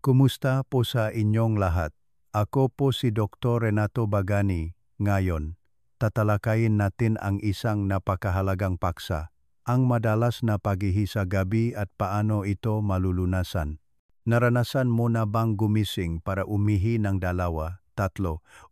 Kumusta po sa inyong lahat? Ako po si Dr. Renato Bagani. Ngayon, tatalakayin natin ang isang napakahalagang paksa, ang madalas na paghihi sa gabi at paano ito malulunasan. Naranasan mo na bang gumising para umihi ng 2, 3,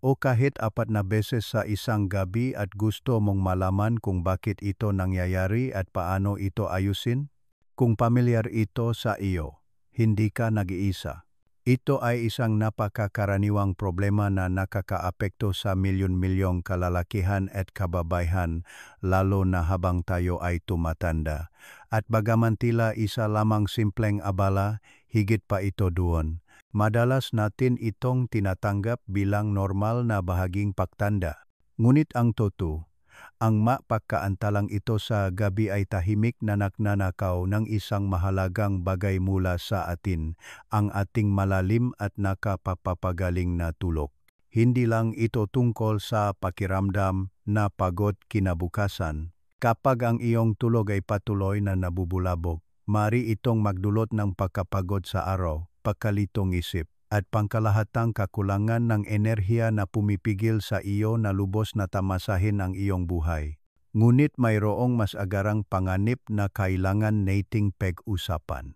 o kahit 4 na beses sa isang gabi at gusto mong malaman kung bakit ito nangyayari at paano ito ayusin? Kung pamilyar ito sa iyo, hindi ka nag-iisa. Ito ay isang napakakaraniwang problema na nakakaapekto sa milyon-milyong kalalakihan at kababaihan, lalo na habang tayo ay tumatanda. At bagaman tila isa lamang simpleng abala, higit pa ito doon. Madalas natin itong tinatanggap bilang normal na bahaging pagtanda. Ngunit ang totoo, ang mapagkaantalang ito sa gabi ay tahimik na nagnanakaw ng isang mahalagang bagay mula sa atin, ang ating malalim at nakapapagaling na tulog. Hindi lang ito tungkol sa pakiramdam na pagod kinabukasan. Kapag ang iyong tulog ay patuloy na nabubulabog, mari itong magdulot ng pagkapagod sa araw, pagkalitong isip, at pangkalahatang kakulangan ng enerhiya na pumipigil sa iyo na lubos na tamasahin ang iyong buhay. Ngunit mayroong mas agarang panganib na kailangan nating pag-usapan.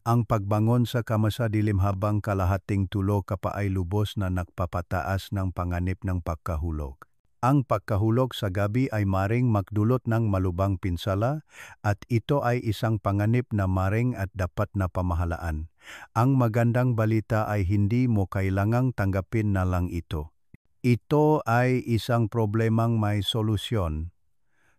Ang pagbangon sa kama sa dilim habang kalahating tulog ka pa ay lubos na nagpapataas ng panganib ng pagkahulog. Ang pagkahulog sa gabi ay maring magdulot ng malubhang pinsala at ito ay isang panganib na maring at dapat na pamahalaan. Ang magandang balita ay hindi mo kailangang tanggapin na lang ito. Ito ay isang problemang may solusyon.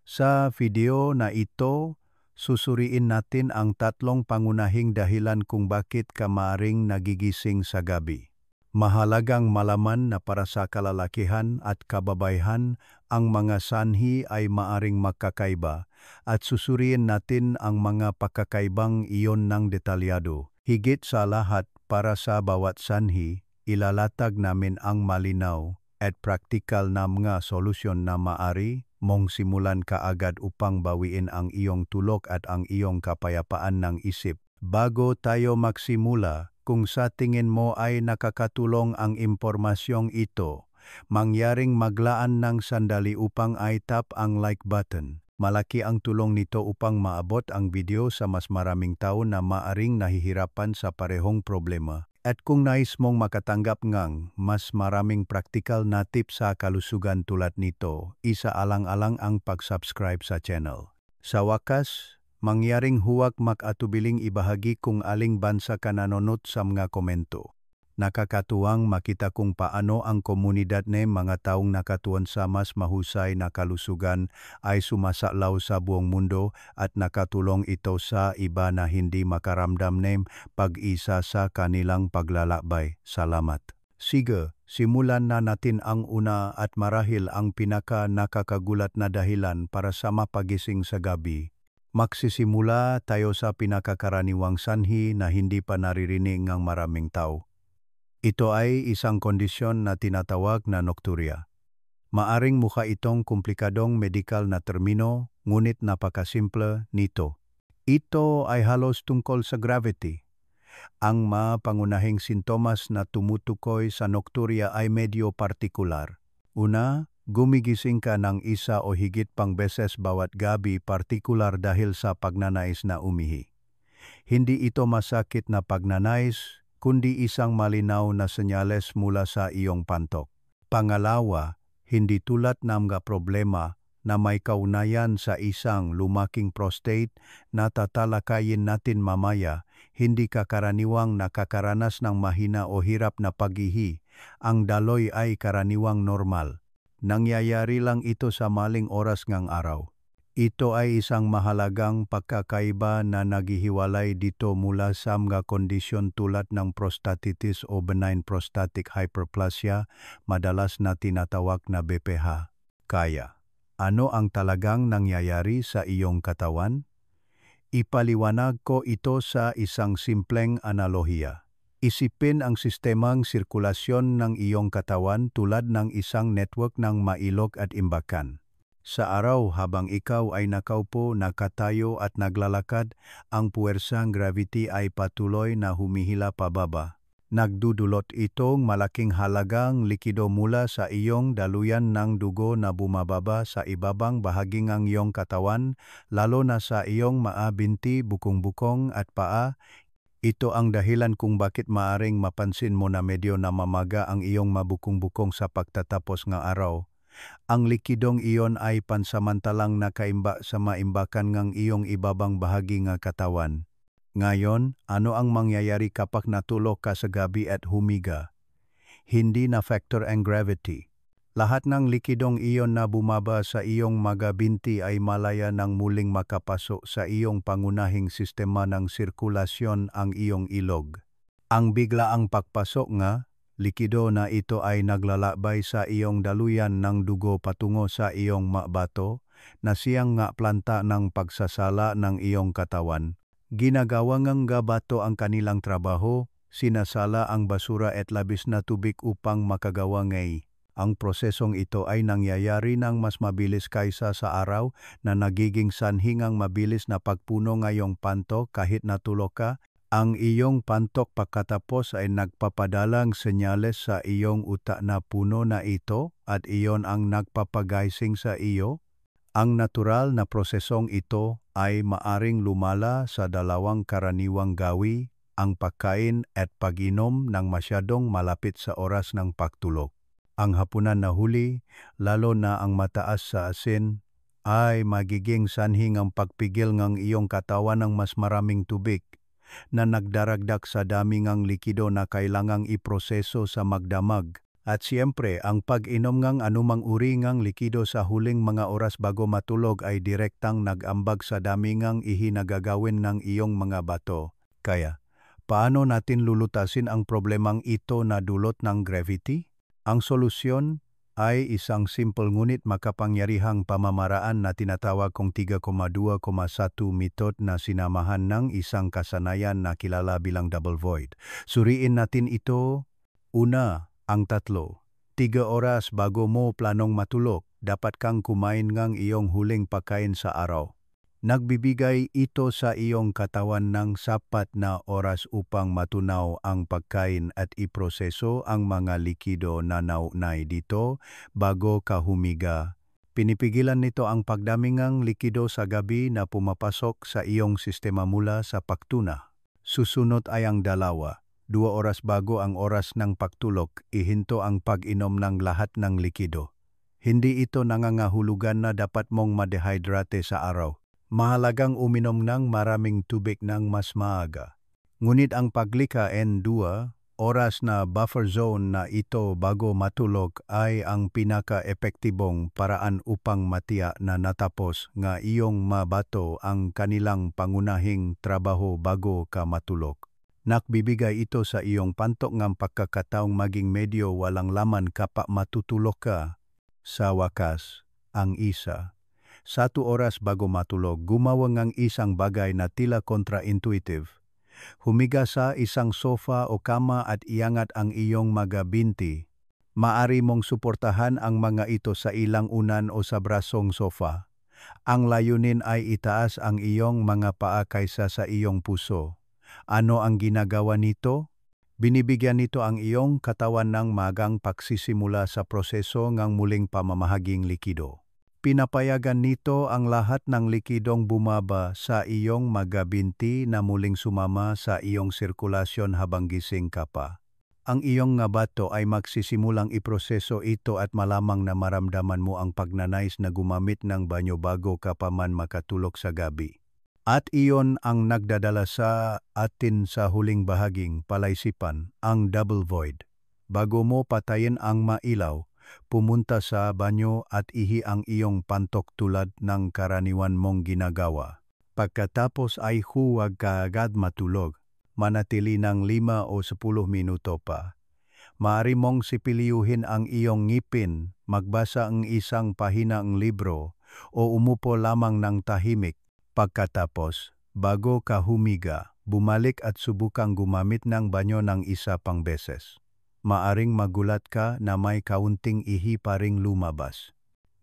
Sa video na ito, susuriin natin ang 3 pangunahing dahilan kung bakit ka maring nagigising sa gabi. Mahalagang malaman na para sa kalalakihan at kababaihan, ang mga sanhi ay maaring magkakaiba at susuriin natin ang mga pagkakaibang iyon ng detalyado. Higit sa lahat, para sa bawat sanhi, ilalatag namin ang malinaw at praktikal na mga solusyon na maaari mong simulan kaagad upang bawiin ang iyong tulog at ang iyong kapayapaan ng isip. Bago tayo magsimula, kung sa tingin mo ay nakakatulong ang impormasyong ito, mangyaring maglaan ng sandali upang i-tap ang like button. Malaki ang tulong nito upang maabot ang video sa mas maraming tao na maaring nahihirapan sa parehong problema. At kung nais mong makatanggap ng mas maraming praktikal na tips sa kalusugan tulad nito, isaalang-alang ang pag-subscribe sa channel. Sa wakas, mangyaring huwag mag-atubiling ibahagi kung aling bansa ka nanonood sa mga komento. Nakakatuwang makita kung paano ang komunidad ng mga taong nakatuon sa mas mahusay na kalusugan ay sumasalaw sa buong mundo at nakatulong ito sa iba na hindi makaramdam ng pag-isa sa kanilang paglalakbay. Salamat. Sige, simulan na natin ang una at marahil ang pinaka-nakakagulat na dahilan para sa mapagising sa gabi. Magsisimula tayo sa pinakakaraniwang sanhi na hindi pa naririnig ng maraming tao. Ito ay isang kondisyon na tinatawag na nocturia. Maaring mukha itong komplikadong medikal na termino, ngunit napakasimple nito. Ito ay halos tungkol sa gravity. Ang mga pangunahing sintomas na tumutukoy sa nocturia ay medyo partikular. Una, gumigising ka ng isa o higit pang beses bawat gabi, partikular dahil sa pagnanais na umihi. Hindi ito masakit na pagnanais, kundi isang malinaw na senyales mula sa iyong pantok. Pangalawa, hindi tulad ng mga problema na may kaugnayan sa isang lumaking prostate na tatalakayin natin mamaya, hindi ka karaniwang nakakaranas ng mahina o hirap na pag-ihi. Ang daloy ay karaniwang normal. Nangyayari lang ito sa maling oras ng araw. Ito ay isang mahalagang pagkakaiba na naghihiwalay dito mula sa mga kondisyon tulad ng prostatitis o benign prostatic hyperplasia, madalas na tinatawag na BPH. Kaya, ano ang talagang nangyayari sa iyong katawan? Ipaliwanag ko ito sa isang simpleng analohiya. Isipin ang sistemang sirkulasyon ng iyong katawan tulad ng isang network ng mailog at imbakan. Sa araw habang ikaw ay nakaupo, nakatayo at naglalakad, ang puwersang gravity ay patuloy na humihila pababa. Nagdudulot itong malaking halagang likido mula sa iyong daluyan ng dugo na bumababa sa ibabang bahagi ng iyong katawan, lalo na sa iyong maa, binti, bukong-bukong at paa. Ito ang dahilan kung bakit maaring mapansin mo na medyo namamaga ang iyong mabukong-bukong sa pagtatapos ng araw. Ang likidong iyon ay pansamantalang nakaimba sa maimbakan ng iyong ibabang bahagi ng katawan. Ngayon, ano ang mangyayari kapag natulog ka sa gabi at humiga? Hindi na factor ang gravity. Lahat ng likidong iyon na bumaba sa iyong mga binti ay malaya nang muling makapasok sa iyong pangunahing sistema ng sirkulasyon, ang iyong ilog. Ang biglaang pagpasok nga likido na ito ay naglalakbay sa iyong daluyan ng dugo patungo sa iyong mabato na siyang nga planta ng pagsasala ng iyong katawan. Ginagawa ng gabato ang kanilang trabaho, sinasala ang basura at labis na tubig upang makagawa ngay. Ang prosesong ito ay nangyayari ng mas mabilis kaysa sa araw na nagiging sanhi ng mabilis na pagpuno ngayong pantok kahit natulog ka. Ang iyong pantok pagkatapos ay nagpapadalang senyales sa iyong utak na puno na ito at iyon ang nagpapagising sa iyo. Ang natural na prosesong ito ay maaring lumala sa dalawang karaniwang gawi, ang pagkain at pag-inom ng masyadong malapit sa oras ng pagtulog. Ang hapunan na huli, lalo na ang mataas sa asin, ay magiging sanhi ng pagpigil ng iyong katawan ng mas maraming tubig na nagdaragdag sa dami ng likido na kailangang iproseso sa magdamag. At siyempre, ang pag-inom ng anumang uri ng likido sa huling mga oras bago matulog ay direktang nag-ambag sa dami ng ihinagagawin ng iyong mga bato. Kaya, paano natin lulutasin ang problemang ito na dulot ng gravity? Ang solusyon ay isang simple ngunit makapangyarihang pamamaraan na tinatawag kong 3,2,1 method na sinamahan ng isang kasanayan na kilala bilang double void. Suriin natin ito. Una, ang 3 oras bago mo planong matulog, dapat kang kumain ng iyong huling pagkain sa araw. Nagbibigay ito sa iyong katawan ng sapat na oras upang matunaw ang pagkain at iproseso ang mga likido na naunay dito bago ka humiga. Pinipigilan nito ang pagdami ng likido sa gabi na pumapasok sa iyong sistema mula sa pagtuna. Susunod ay ang 2 oras bago ang oras ng pagtulog, ihinto ang pag-inom ng lahat ng likido. Hindi ito nangangahulugan na dapat mong ma-dehydrate sa araw. Mahalagang uminom ng maraming tubig ng mas maaga. Ngunit ang paglikha ng 2 oras na buffer zone na ito bago matulog ay ang pinaka-epektibong paraan upang matiyak na natapos nga iyong mabato ang kanilang pangunahing trabaho bago ka matulog. Nakbibigay ito sa iyong pantok ng pagkakataong maging medyo walang laman kapag matutulog ka. Sa wakas, ang 1 oras bago matulog, gumawa ng isang bagay na tila kontra-intuitive. Humiga sa isang sofa o kama at iangat ang iyong mga binti. Maari mong suportahan ang mga ito sa ilang unan o sa brasong sofa. Ang layunin ay itaas ang iyong mga paa kaysa sa iyong puso. Ano ang ginagawa nito? Binibigyan nito ang iyong katawan ng magang pagsisimula sa proseso ng muling pamamahaging likido. Pinapayagan nito ang lahat ng likidong bumaba sa iyong mga binti na muling sumama sa iyong sirkulasyon habang gising ka pa. Ang iyong nga bato ay magsisimulang iproseso ito at malamang na maramdaman mo ang pagnanais na gumamit ng banyo bago ka pa man makatulog sa gabi. At iyon ang nagdadala sa atin sa huling bahaging palaisipan, ang double void. Bago mo patayin ang mailaw, pumunta sa banyo at ihi ang iyong pantok tulad ng karaniwan mong ginagawa. Pagkatapos ay huwag ka agad matulog, manatili ng 5 o 10 minuto pa. Maaari mong sipiliyuhin ang iyong ngipin, magbasa ang isang pahina ng libro, o umupo lamang ng tahimik. Pagkatapos, bago ka humiga, bumalik at subukang gumamit ng banyo ng 1 pang beses. Maaring magulat ka na may kaunting ihi pa ring lumabas.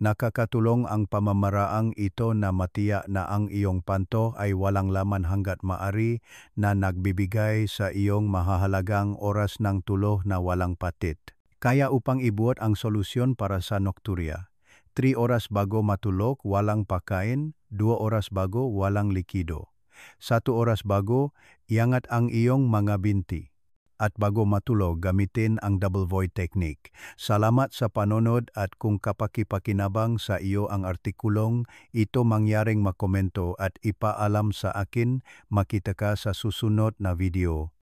Nakakatulong ang pamamaraang ito na matiyak na ang iyong panto ay walang laman hanggat maaari na nagbibigay sa iyong mahahalagang oras ng tulog na walang patit. Kaya upang ibuot ang solusyon para sa nocturia, 3 oras bago matulog walang pagkain, 2 oras bago walang likido. 1 oras bago, iangat ang iyong mga binti. At bago matulog, gamitin ang double void technique. Salamat sa panonood at kung kapakipakinabang sa iyo ang artikulong ito mangyaring makomento at ipaalam sa akin, makita ka sa susunod na video.